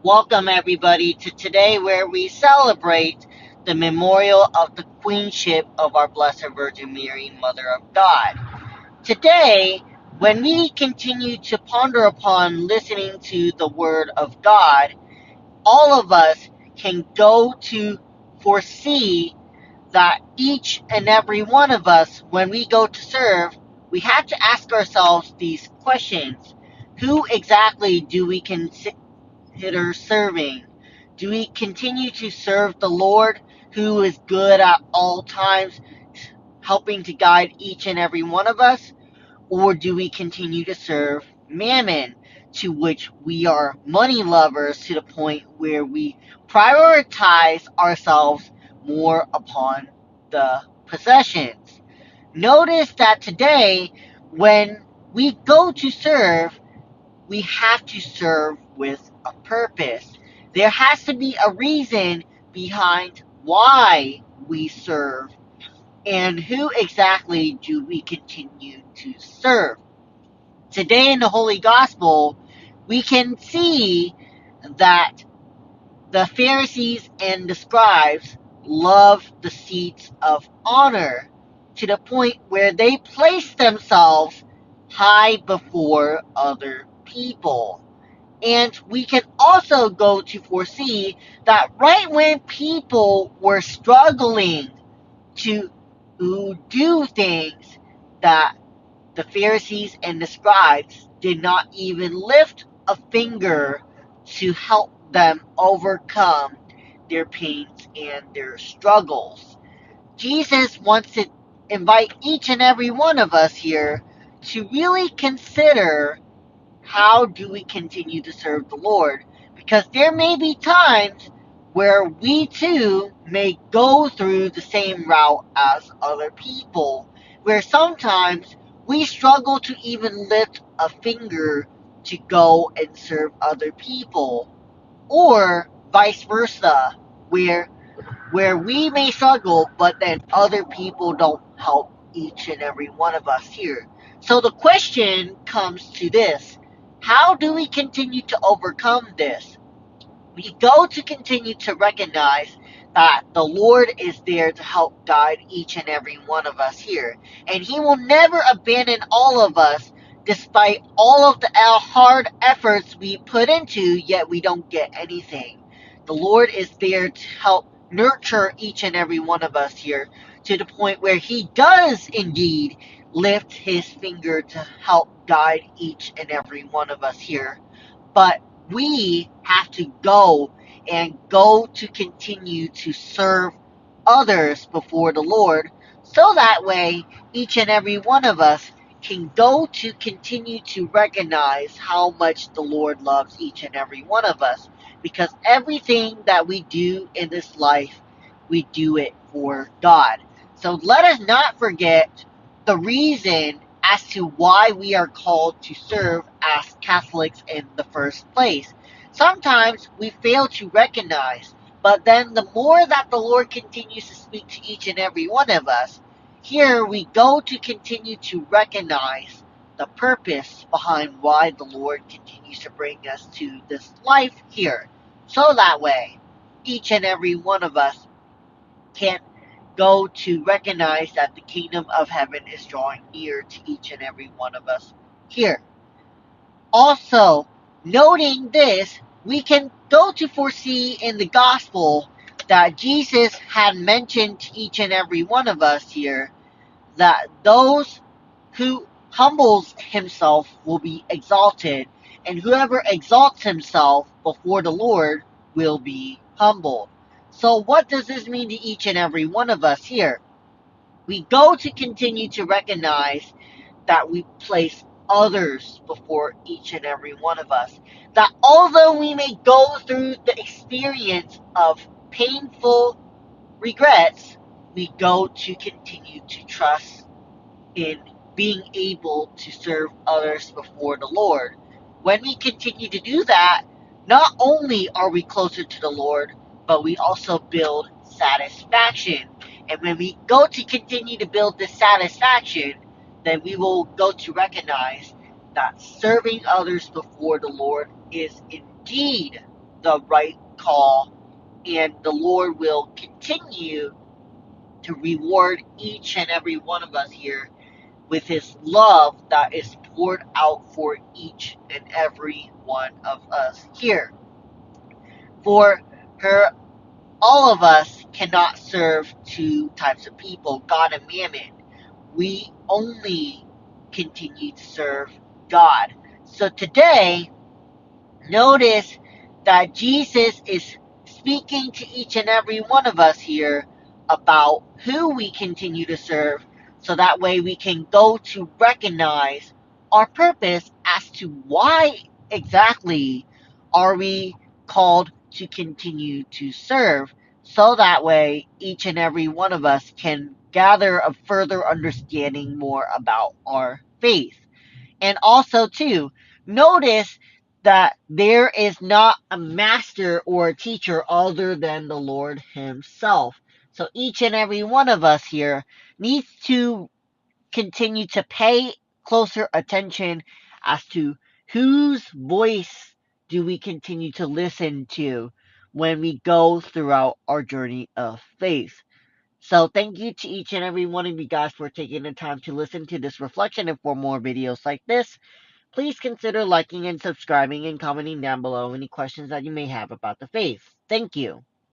Welcome, everybody, to today where we celebrate the memorial of the Queenship of our Blessed Virgin Mary, Mother of God. Today, when we continue to ponder upon listening to the Word of God, all of us can go to foresee that each and every one of us, when we go to serve, we have to ask ourselves these questions. Who exactly do we consider serving? Do we continue to serve the Lord, who is good at all times, helping to guide each and every one of us? Or do we continue to serve mammon, to which we are money lovers to the point where we prioritize ourselves more upon the possessions? Notice that today, when we go to serve, we have to serve with a purpose. There has to be a reason behind why we serve and who exactly do we continue to serve. Today in the Holy Gospel, we can see that the Pharisees and the scribes loved the seats of honor to the point where they placed themselves high before other people. And we can also go to foresee that right when people were struggling to do things, that the Pharisees and the scribes did not even lift a finger to help them overcome their pains and their struggles. Jesus wants to invite each and every one of us here to really consider, how do we continue to serve the Lord? Because there may be times where we too may go through the same route as other people, where sometimes we struggle to even lift a finger to go and serve other people, or vice versa, where we may struggle, but then other people don't help each and every one of us here. So the question comes to this: how do we continue to overcome this? We go to continue to recognize that the Lord is there to help guide each and every one of us here. And He will never abandon all of us despite all of the hard efforts we put into, yet we don't get anything. The Lord is there to help nurture each and every one of us here to the point where He does indeed lift His finger to help guide each and every one of us here. But we have to go to continue to serve others before the Lord, so that way each and every one of us can go to continue to recognize how much the Lord loves each and every one of us. Because everything that we do in this life, we do it for God. So let us not forget the reason as to why we are called to serve as Catholics in the first place. Sometimes we fail to recognize, but then the more that the Lord continues to speak to each and every one of us, here we go to continue to recognize the purpose behind why the Lord continues to bring us to this life here. So that way, each and every one of us can go to recognize that the kingdom of heaven is drawing near to each and every one of us here. Also, noting this, we can go to foresee in the gospel that Jesus had mentioned to each and every one of us here that those who humbles himself will be exalted, and whoever exalts himself before the Lord will be humbled. So what does this mean to each and every one of us here? We go to continue to recognize that we place others before each and every one of us. That although we may go through the experience of painful regrets, we go to continue to trust in being able to serve others before the Lord. When we continue to do that, not only are we closer to the Lord, but we also build satisfaction. And when we go to continue to build this satisfaction, then we will go to recognize that serving others before the Lord is indeed the right call, and the Lord will continue to reward each and every one of us here with His love that is poured out for each and every one of us here. For her, all of us cannot serve two types of people, God and mammon. We only continue to serve God. So today, notice that Jesus is speaking to each and every one of us here about who we continue to serve, so that way we can go to recognize our purpose as to why exactly are we called to continue to serve, so that way each and every one of us can gather a further understanding more about our faith. And also, too, notice that there is not a master or a teacher other than the Lord Himself. So each and every one of us here needs to continue to pay closer attention as to whose voice do we continue to listen to when we go throughout our journey of faith. So thank you to each and every one of you guys for taking the time to listen to this reflection, and for more videos like this, please consider liking and subscribing and commenting down below any questions that you may have about the faith. Thank you.